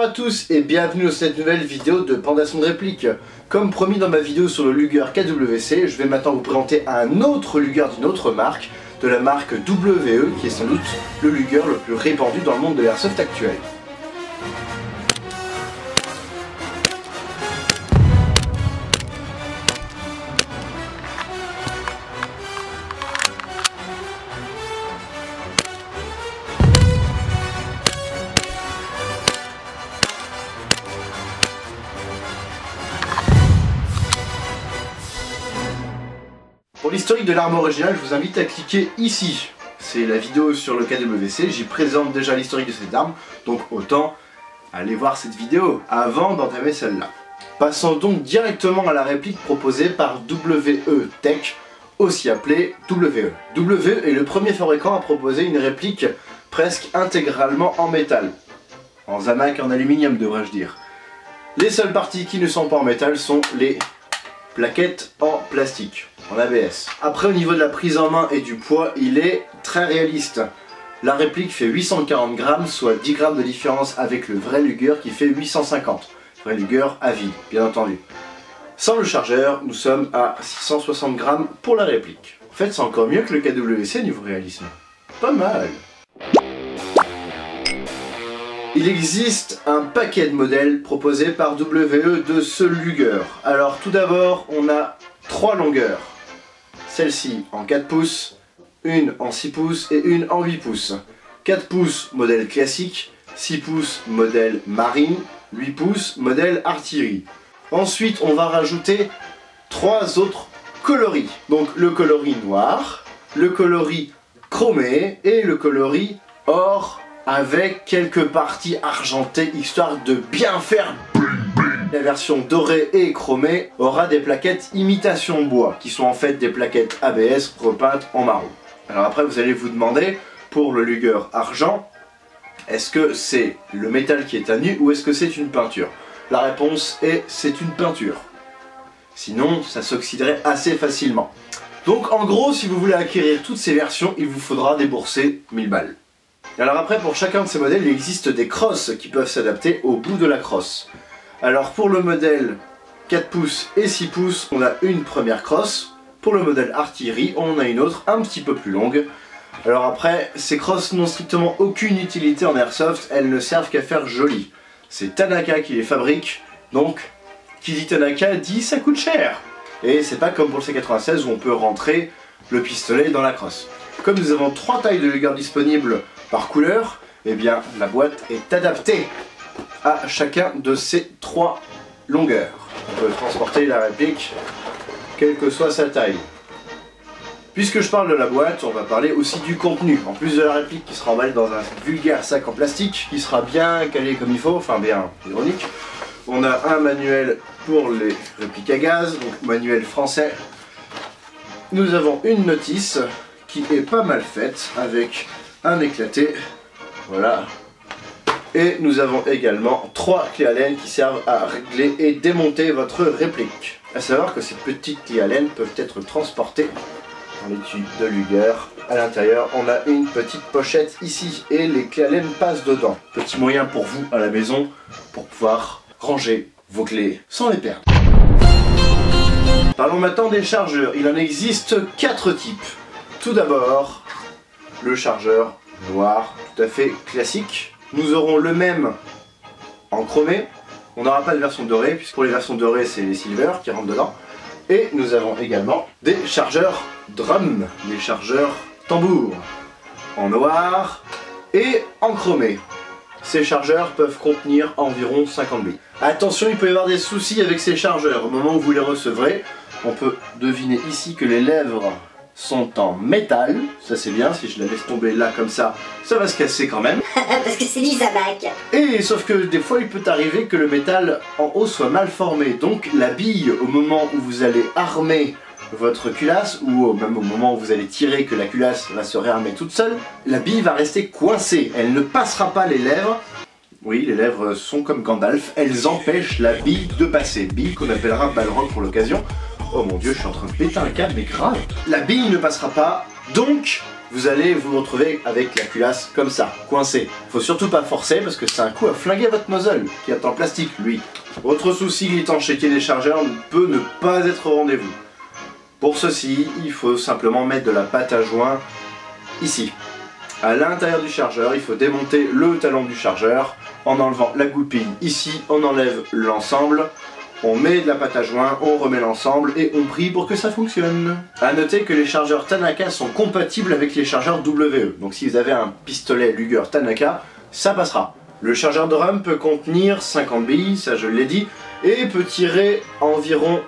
à tous et bienvenue dans cette nouvelle vidéo de Pandasson de réplique. Comme promis dans ma vidéo sur le Luger KWC, je vais maintenant vous présenter un autre Luger d'une autre marque, de la marque WE, qui est sans doute le Luger le plus répandu dans le monde de l'airsoft actuel. Pour l'historique de l'arme originale, je vous invite à cliquer ici. C'est la vidéo sur le KWC, j'y présente déjà l'historique de cette arme, donc autant aller voir cette vidéo avant d'entamer celle-là. Passons donc directement à la réplique proposée par WE Tech, aussi appelée WE. WE est le premier fabricant à proposer une réplique presque intégralement en métal. En zamac et en aluminium devrais-je dire. Les seules parties qui ne sont pas en métal sont les plaquettes en plastique, en ABS. Après, au niveau de la prise en main et du poids, il est très réaliste. La réplique fait 840 grammes, soit 10 grammes de différence avec le vrai Luger qui fait 850. Vrai Luger à vide, bien entendu. Sans le chargeur, nous sommes à 660 grammes pour la réplique. En fait, c'est encore mieux que le KWC niveau réalisme. Pas mal. Il existe un paquet de modèles proposés par WE de ce Luger. Alors tout d'abord, on a 3 longueurs. Celle-ci en 4 pouces, une en 6 pouces et une en 8 pouces. 4 pouces modèle classique, 6 pouces modèle marine, 8 pouces modèle artillerie. Ensuite, on va rajouter 3 autres coloris. Donc le coloris noir, le coloris chromé et le coloris or avec quelques parties argentées histoire de bien faire. La version dorée et chromée aura des plaquettes imitation bois, qui sont en fait des plaquettes ABS repeintes en marron. Alors après vous allez vous demander, pour le Luger argent, est-ce que c'est le métal qui est à nu ou est-ce que c'est une peinture? La réponse est c'est une peinture. Sinon ça s'oxyderait assez facilement. Donc en gros, si vous voulez acquérir toutes ces versions, il vous faudra débourser 1000 balles. Alors après, pour chacun de ces modèles, il existe des crosses qui peuvent s'adapter au bout de la crosse. Alors pour le modèle 4 pouces et 6 pouces, on a une première crosse. Pour le modèle artillerie, on en a une autre un petit peu plus longue. Alors après, ces crosses n'ont strictement aucune utilité en airsoft, elles ne servent qu'à faire joli. C'est Tanaka qui les fabrique, donc qui dit Tanaka dit ça coûte cher. Et c'est pas comme pour le C96 où on peut rentrer le pistolet dans la crosse. Comme nous avons 3 tailles de Luger disponibles par couleur, eh bien la boîte est adaptée à chacun de ces 3 longueurs. On peut transporter la réplique quelle que soit sa taille. Puisque je parle de la boîte, on va parler aussi du contenu. En plus de la réplique qui sera emballée dans un vulgaire sac en plastique, qui sera bien calé comme il faut, enfin bien ironique, on a un manuel pour les répliques à gaz, donc manuel français. Nous avons une notice qui est pas mal faite avec un éclaté, voilà. Et nous avons également 3 clés Allen qui servent à régler et démonter votre réplique. A savoir que ces petites clés Allen peuvent être transportées dans les tubes de Luger. À l'intérieur, on a une petite pochette ici et les clés Allen passent dedans. Petit moyen pour vous à la maison pour pouvoir ranger vos clés sans les perdre. Parlons maintenant des chargeurs. Il en existe 4 types. Tout d'abord, le chargeur noir tout à fait classique. Nous aurons le même en chromé. On n'aura pas de version dorée, puisque pour les versions dorées, c'est les silver qui rentrent dedans. Et nous avons également des chargeurs drum, des chargeurs tambour, en noir et en chromé. Ces chargeurs peuvent contenir environ 50 billes. Attention, il peut y avoir des soucis avec ces chargeurs. Au moment où vous les recevrez, on peut deviner ici que les lèvres sont en métal, ça c'est bien, si je la laisse tomber là comme ça va se casser quand même. Parce que c'est du zamac. Et sauf que des fois il peut arriver que le métal en haut soit mal formé, donc la bille au moment où vous allez armer votre culasse, ou même au moment où vous allez tirer que la culasse va se réarmer toute seule, la bille va rester coincée, elle ne passera pas les lèvres. Oui, les lèvres sont comme Gandalf, elles empêchent la bille de passer, bille qu'on appellera balrog pour l'occasion. Oh mon dieu, je suis en train de péter un câble, mais grave. La bille ne passera pas, donc vous allez vous retrouver avec la culasse comme ça, coincée. Faut surtout pas forcer parce que c'est un coup à flinguer votre muzzle, qui est en plastique lui. Autre souci, l'étanchéité des chargeurs peut ne pas être au rendez-vous. Pour ceci, il faut simplement mettre de la pâte à joint ici. À l'intérieur du chargeur, il faut démonter le talon du chargeur en enlevant la goupille ici, on enlève l'ensemble. On met de la pâte à joint, on remet l'ensemble et on prie pour que ça fonctionne. A noter que les chargeurs Tanaka sont compatibles avec les chargeurs WE. Donc si vous avez un pistolet Luger Tanaka, ça passera. Le chargeur drum peut contenir 50 billes, ça je l'ai dit, et peut tirer environ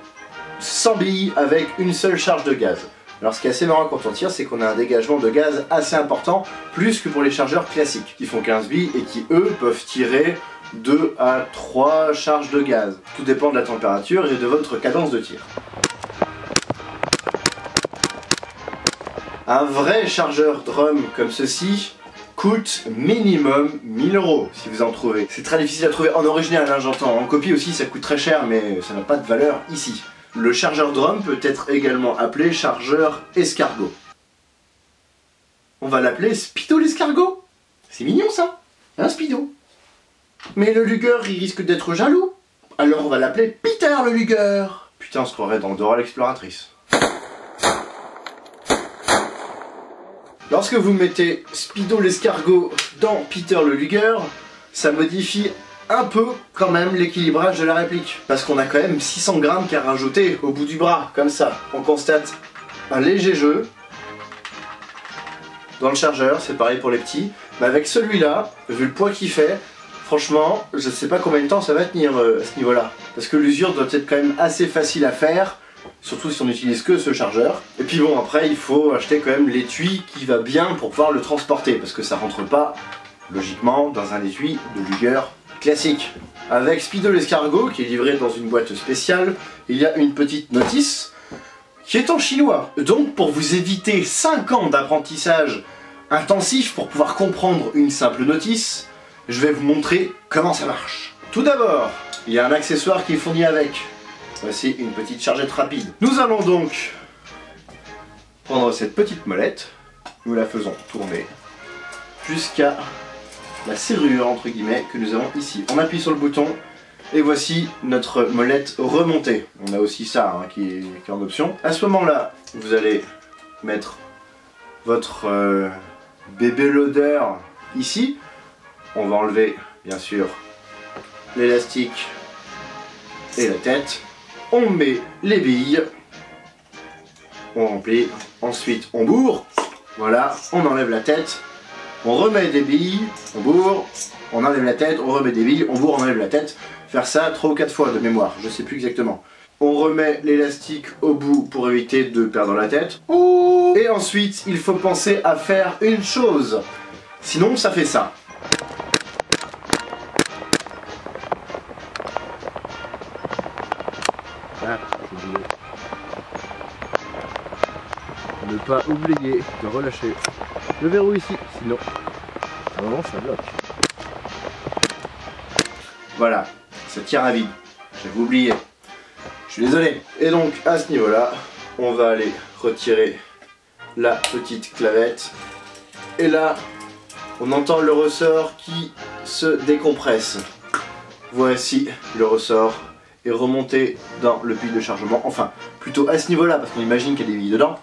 100 billes avec une seule charge de gaz. Alors ce qui est assez marrant quand on tire, c'est qu'on a un dégagement de gaz assez important, plus que pour les chargeurs classiques, qui font 15 billes et qui eux peuvent tirer 2 à 3 charges de gaz. Tout dépend de la température et de votre cadence de tir. Un vrai chargeur drum comme ceci coûte minimum 1000 € si vous en trouvez. C'est très difficile à trouver en original, hein, j'entends. En copie aussi ça coûte très cher, mais ça n'a pas de valeur ici. Le chargeur drum peut être également appelé chargeur escargot. On va l'appeler Speedo l'escargot. C'est mignon ça, un Speedo. Mais le Luger, il risque d'être jaloux. Alors on va l'appeler Peter le Luger. Putain, on se croirait dans Dora l'exploratrice. Lorsque vous mettez Speedo l'escargot dans Peter le Luger, ça modifie un peu quand même l'équilibrage de la réplique. Parce qu'on a quand même 600 grammes qu'à rajouter au bout du bras, comme ça. On constate un léger jeu dans le chargeur, c'est pareil pour les petits. Mais avec celui-là, vu le poids qu'il fait, franchement, je ne sais pas combien de temps ça va tenir à ce niveau-là. Parce que l'usure doit être quand même assez facile à faire, surtout si on n'utilise que ce chargeur. Et puis bon, après, il faut acheter quand même l'étui qui va bien pour pouvoir le transporter, parce que ça rentre pas, logiquement, dans un étui de Luger classique. Avec Speedo l'escargot, qui est livré dans une boîte spéciale, il y a une petite notice qui est en chinois. Donc, pour vous éviter 5 ans d'apprentissage intensif pour pouvoir comprendre une simple notice, je vais vous montrer comment ça marche. Tout d'abord, il y a un accessoire qui est fourni avec. Voici une petite chargette rapide. Nous allons donc prendre cette petite molette, nous la faisons tourner jusqu'à la serrure entre guillemets que nous avons ici. On appuie sur le bouton et voici notre molette remontée. On a aussi ça hein, qui est en option. À ce moment-là, vous allez mettre votre bébé loader ici. On va enlever bien sûr l'élastique et la tête. On met les billes, on remplit, ensuite on bourre. Voilà, on enlève la tête. On remet des billes, on bourre, on enlève la tête, on remet des billes, on bourre, on enlève la tête. Faire ça 3 ou 4 fois de mémoire, je sais plus exactement. On remet l'élastique au bout pour éviter de perdre la tête. Et ensuite, il faut penser à faire une chose. Sinon, ça fait ça. Ah, j'ai oublié. Ne pas oublier de relâcher le verrou ici, sinon à un moment ça bloque. Voilà, ça tire à vide. J'avais oublié. Je suis désolé. Et donc à ce niveau-là, on va aller retirer la petite clavette. Et là, on entend le ressort qui se décompresse. Voici le ressort est remonté dans le puits de chargement. Enfin, plutôt à ce niveau-là, parce qu'on imagine qu'il y a des billes dedans.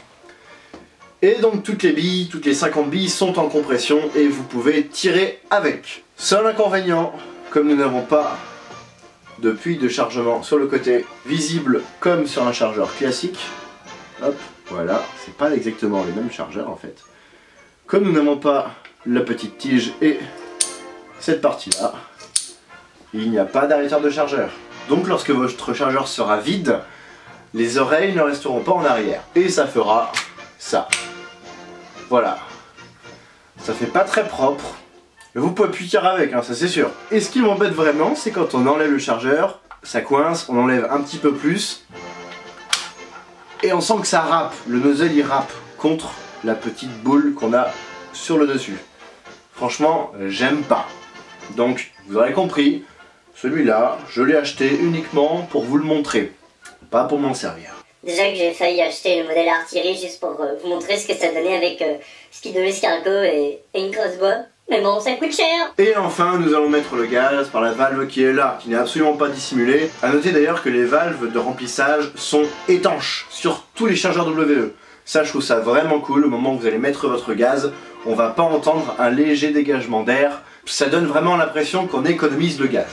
Et donc toutes les billes, toutes les 50 billes sont en compression et vous pouvez tirer avec. Seul inconvénient, comme nous n'avons pas de puits de chargement sur le côté visible comme sur un chargeur classique, hop, voilà, c'est pas exactement les mêmes chargeurs en fait. Comme nous n'avons pas la petite tige et cette partie-là, il n'y a pas d'arrêteur de chargeur. Donc lorsque votre chargeur sera vide, les oreilles ne resteront pas en arrière. Et ça fera ça. Voilà. Ça fait pas très propre. Mais vous pouvez plus tirer avec, hein, ça c'est sûr. Et ce qui m'embête vraiment, c'est quand on enlève le chargeur, ça coince, on enlève un petit peu plus. Et on sent que ça râpe. Le nozzle il râpe contre la petite boule qu'on a sur le dessus. Franchement, j'aime pas. Donc, vous aurez compris, celui-là, je l'ai acheté uniquement pour vous le montrer. Pas pour m'en servir. Déjà que j'ai failli acheter le modèle artillerie juste pour vous montrer ce que ça donnait avec Speedo l'escargot et une crosse-bois. Mais bon, ça coûte cher. Et enfin, nous allons mettre le gaz par la valve qui est là, qui n'est absolument pas dissimulée. A noter d'ailleurs que les valves de remplissage sont étanches sur tous les chargeurs WE. Ça, je trouve ça vraiment cool. Au moment où vous allez mettre votre gaz, on va pas entendre un léger dégagement d'air. Ça donne vraiment l'impression qu'on économise le gaz.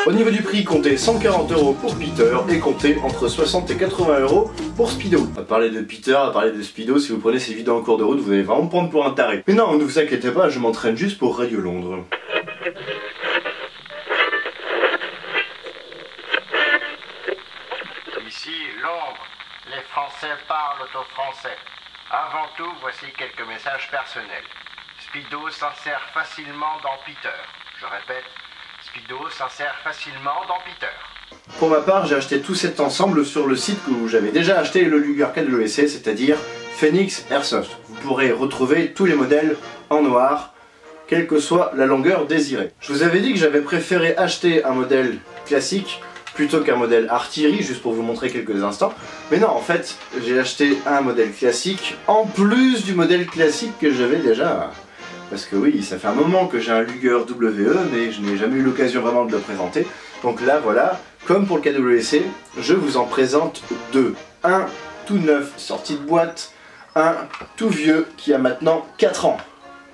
Au niveau du prix, comptez 140 € pour Peter et comptez entre 60 et 80 € pour Speedo. À parler de Peter, à parler de Speedo, si vous prenez ces vidéos en cours de route, vous allez vraiment me prendre pour un taré. Mais non, ne vous inquiétez pas, je m'entraîne juste pour Radio Londres. Ici Londres, les Français parlent aux Français. Avant tout, voici quelques messages personnels. Speedo s'insère facilement dans Peter. Je répète, Speedo s'insère facilement dans Peter. Pour ma part, j'ai acheté tout cet ensemble sur le site où j'avais déjà acheté le Luger KWC, c'est-à-dire Phoenix Airsoft. Vous pourrez retrouver tous les modèles en noir, quelle que soit la longueur désirée. Je vous avais dit que j'avais préféré acheter un modèle classique plutôt qu'un modèle artillerie, juste pour vous montrer quelques instants. Mais non, en fait, j'ai acheté un modèle classique en plus du modèle classique que j'avais déjà. Parce que oui, ça fait un moment que j'ai un Luger WE, mais je n'ai jamais eu l'occasion vraiment de le présenter. Donc là, voilà, comme pour le KWC, je vous en présente deux. Un tout neuf, sorti de boîte, un tout vieux qui a maintenant 4 ans.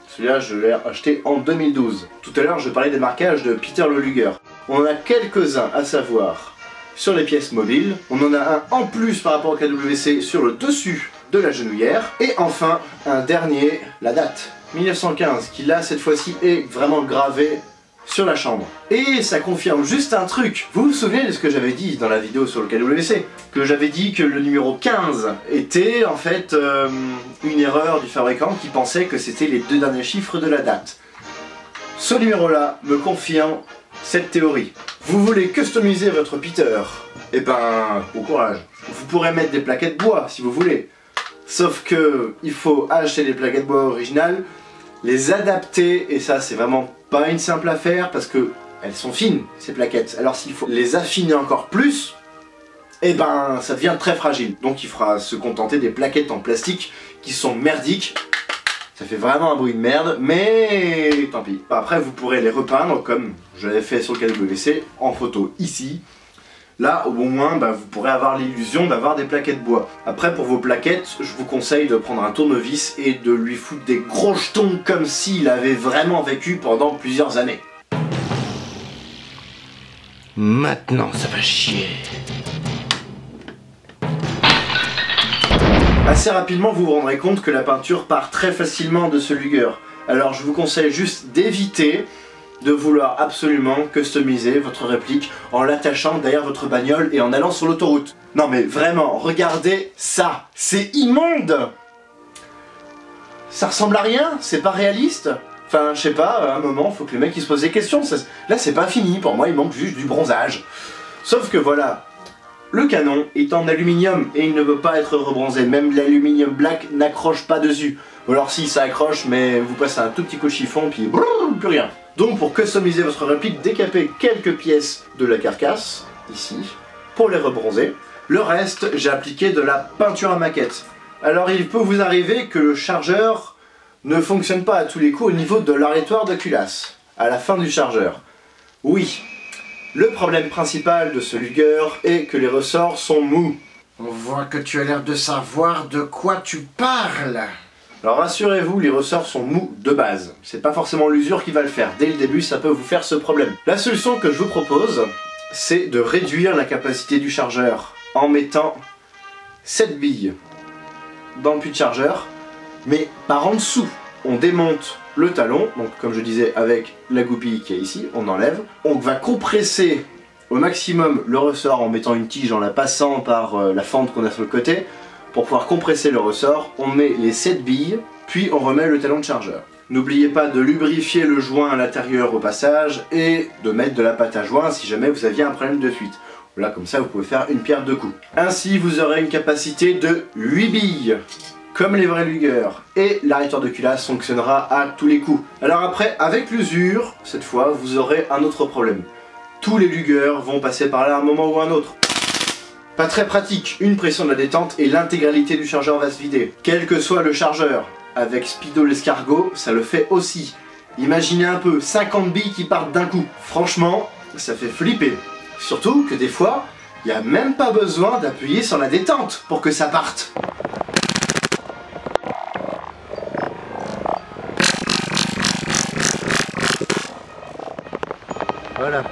Celui-là, je l'ai acheté en 2012. Tout à l'heure, je parlais des marquages de Peter le Luger. On en a quelques-uns à savoir sur les pièces mobiles. On en a un en plus par rapport au KWC sur le dessus de la genouillère. Et enfin, un dernier, la date. 1915, qui là, cette fois-ci, est vraiment gravé sur la chambre. Et ça confirme juste un truc. Vous vous souvenez de ce que j'avais dit dans la vidéo sur le KWC? Que j'avais dit que le numéro 15 était en fait une erreur du fabricant qui pensait que c'était les 2 derniers chiffres de la date. Ce numéro-là me confirme cette théorie. Vous voulez customiser votre Peter? Eh ben, au courage. Vous pourrez mettre des plaquettes bois si vous voulez. Sauf que il faut acheter les plaquettes bois originales, les adapter, et ça c'est vraiment pas une simple affaire parce que elles sont fines ces plaquettes. Alors s'il faut les affiner encore plus, eh ben ça devient très fragile. Donc il faudra se contenter des plaquettes en plastique qui sont merdiques. Ça fait vraiment un bruit de merde, mais tant pis. Après vous pourrez les repeindre comme je l'avais fait sur le KWC en photo ici. Là, au moins, vous pourrez avoir l'illusion d'avoir des plaquettes bois. Après, pour vos plaquettes, je vous conseille de prendre un tournevis et de lui foutre des gros jetons comme s'il avait vraiment vécu pendant plusieurs années. Maintenant, ça va chier. Assez rapidement, vous vous rendrez compte que la peinture part très facilement de ce Luger. Alors, je vous conseille juste d'éviter de vouloir absolument customiser votre réplique en l'attachant derrière votre bagnole et en allant sur l'autoroute. Non mais vraiment, regardez ça, c'est immonde! Ça ressemble à rien, c'est pas réaliste. Enfin, je sais pas, à un moment, faut que les mecs ils se posent des questions. Là, c'est pas fini, pour moi, il manque juste du bronzage. Sauf que voilà, le canon est en aluminium et il ne veut pas être rebronzé. Même l'aluminium black n'accroche pas dessus. Ou alors si, ça accroche, mais vous passez un tout petit coup de chiffon, puis plus rien. Donc pour customiser votre réplique, décapez quelques pièces de la carcasse, ici, pour les rebronzer. Le reste, j'ai appliqué de la peinture à maquette. Alors il peut vous arriver que le chargeur ne fonctionne pas à tous les coups au niveau de l'arrêtoire de culasse, à la fin du chargeur. Oui, le problème principal de ce Luger est que les ressorts sont mous. On voit que tu as l'air de savoir de quoi tu parles. Alors rassurez-vous, les ressorts sont mous de base. C'est pas forcément l'usure qui va le faire. Dès le début, ça peut vous faire ce problème. La solution que je vous propose, c'est de réduire la capacité du chargeur en mettant 7 billes dans le puits de chargeur, mais par en dessous. On démonte le talon, donc comme je disais avec la goupille qui est ici, on enlève. On va compresser au maximum le ressort en mettant une tige en la passant par la fente qu'on a sur le côté. Pour pouvoir compresser le ressort, on met les 7 billes, puis on remet le talon de chargeur. N'oubliez pas de lubrifier le joint à l'intérieur au passage et de mettre de la pâte à joint si jamais vous aviez un problème de fuite. Là, comme ça, vous pouvez faire une pierre deux coups. Ainsi, vous aurez une capacité de 8 billes, comme les vrais Luger, et l'arrêteur de culasse fonctionnera à tous les coups. Alors après, avec l'usure, cette fois, vous aurez un autre problème. tous les Luger vont passer par là à un moment ou un autre. Pas très pratique, une pression de la détente et l'intégralité du chargeur va se vider. Quel que soit le chargeur, avec Speedo l'escargot, ça le fait aussi. Imaginez un peu, 50 billes qui partent d'un coup. Franchement, ça fait flipper. Surtout que des fois, il n'y a même pas besoin d'appuyer sur la détente pour que ça parte. Voilà.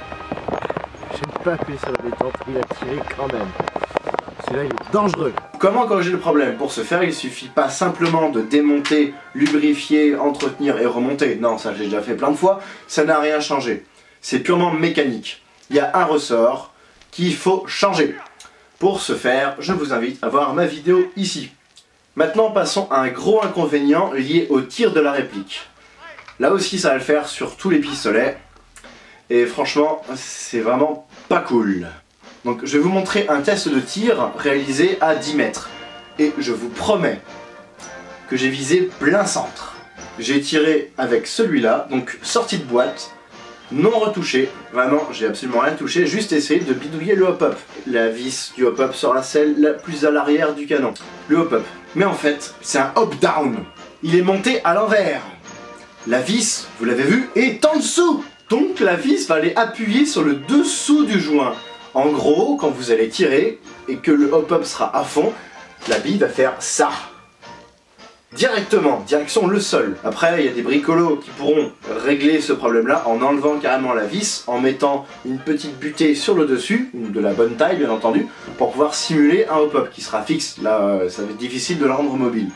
Je n'ai pas appuyé sur la détente, il a tiré quand même. Celui-là il est dangereux. Comment corriger le problème? Pour ce faire, il suffit pas simplement de démonter, lubrifier, entretenir et remonter. Non, ça j'ai déjà fait plein de fois, ça n'a rien changé. C'est purement mécanique. Il y a un ressort qu'il faut changer. Pour ce faire, je vous invite à voir ma vidéo ici. Maintenant, passons à un gros inconvénient lié au tir de la réplique. Là aussi, ça va le faire sur tous les pistolets. Et franchement, c'est vraiment pas cool. Donc je vais vous montrer un test de tir réalisé à 10 mètres. Et je vous promets que j'ai visé plein centre. J'ai tiré avec celui-là, donc sorti de boîte, non retouché. Vraiment, j'ai absolument rien touché, juste essayé de bidouiller le hop-up. La vis du hop-up sera celle la plus à l'arrière du canon. Le hop-up. Mais en fait, c'est un hop-down. Il est monté à l'envers. La vis, vous l'avez vu, est en dessous. Donc la vis va aller appuyer sur le dessous du joint. En gros, quand vous allez tirer et que le hop-up sera à fond, la bille va faire ça. Directement, direction le sol. Après, il y a des bricolos qui pourront régler ce problème-là en enlevant carrément la vis, en mettant une petite butée sur le dessus, de la bonne taille bien entendu, pour pouvoir simuler un hop-up qui sera fixe. Là, ça va être difficile de le rendre mobile.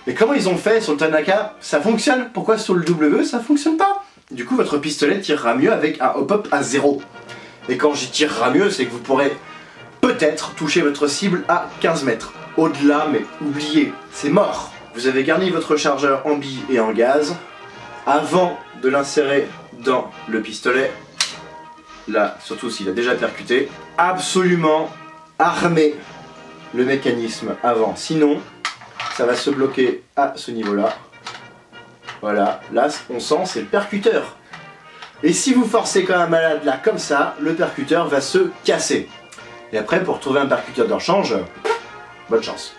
Mais comment ils ont fait sur le Tanaka? Ça fonctionne. Pourquoi sur le W ça fonctionne pas? Du coup, votre pistolet tirera mieux avec un hop-up à 0. Et quand j'y tirera mieux, c'est que vous pourrez peut-être toucher votre cible à 15 mètres. Au-delà, mais oubliez, c'est mort. Vous avez garni votre chargeur en billes et en gaz. Avant de l'insérer dans le pistolet, là, surtout s'il a déjà percuté, absolument armer le mécanisme avant. Sinon, ça va se bloquer à ce niveau-là. Voilà, là, on sent, c'est le percuteur. Et si vous forcez quand un malade là comme ça, le percuteur va se casser. Et après, pour trouver un percuteur de rechange, bonne chance.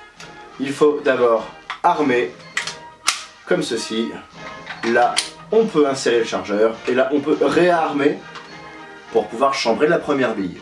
Il faut d'abord armer, comme ceci. Là, on peut insérer le chargeur, et là, on peut réarmer pour pouvoir chambrer la première bille.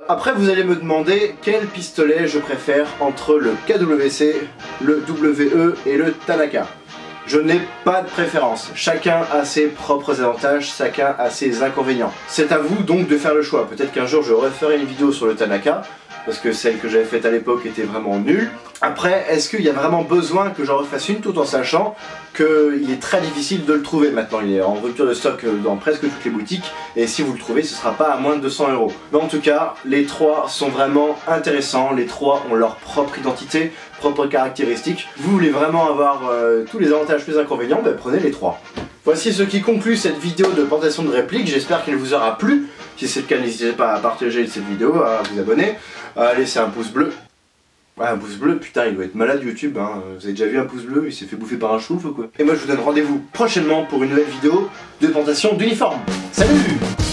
Après vous allez me demander quel pistolet je préfère entre le KWC, le WE et le Tanaka. Je n'ai pas de préférence, chacun a ses propres avantages, chacun a ses inconvénients. C'est à vous donc de faire le choix, peut-être qu'un jour je referai une vidéo sur le Tanaka, parce que celle que j'avais faite à l'époque était vraiment nulle. Après, est-ce qu'il y a vraiment besoin que j'en refasse une tout en sachant qu'il est très difficile de le trouver maintenant? Il est en rupture de stock dans presque toutes les boutiques et si vous le trouvez, ce sera pas à moins de 200 €. Mais en tout cas, les trois sont vraiment intéressants, les trois ont leur propre identité, propres caractéristiques. Vous voulez vraiment avoir tous les avantages plus inconvénients, ben prenez les trois. Voici ce qui conclut cette vidéo de plantation de répliques, j'espère qu'elle vous aura plu. Si c'est le cas, n'hésitez pas à partager cette vidéo, à vous abonner, à laisser un pouce bleu Ouais, un pouce bleu, putain, il doit être malade YouTube, hein. Vous avez déjà vu un pouce bleu, il s'est fait bouffer par un chouf ou quoi? Et moi je vous donne rendez-vous prochainement pour une nouvelle vidéo de présentation d'uniforme. Salut!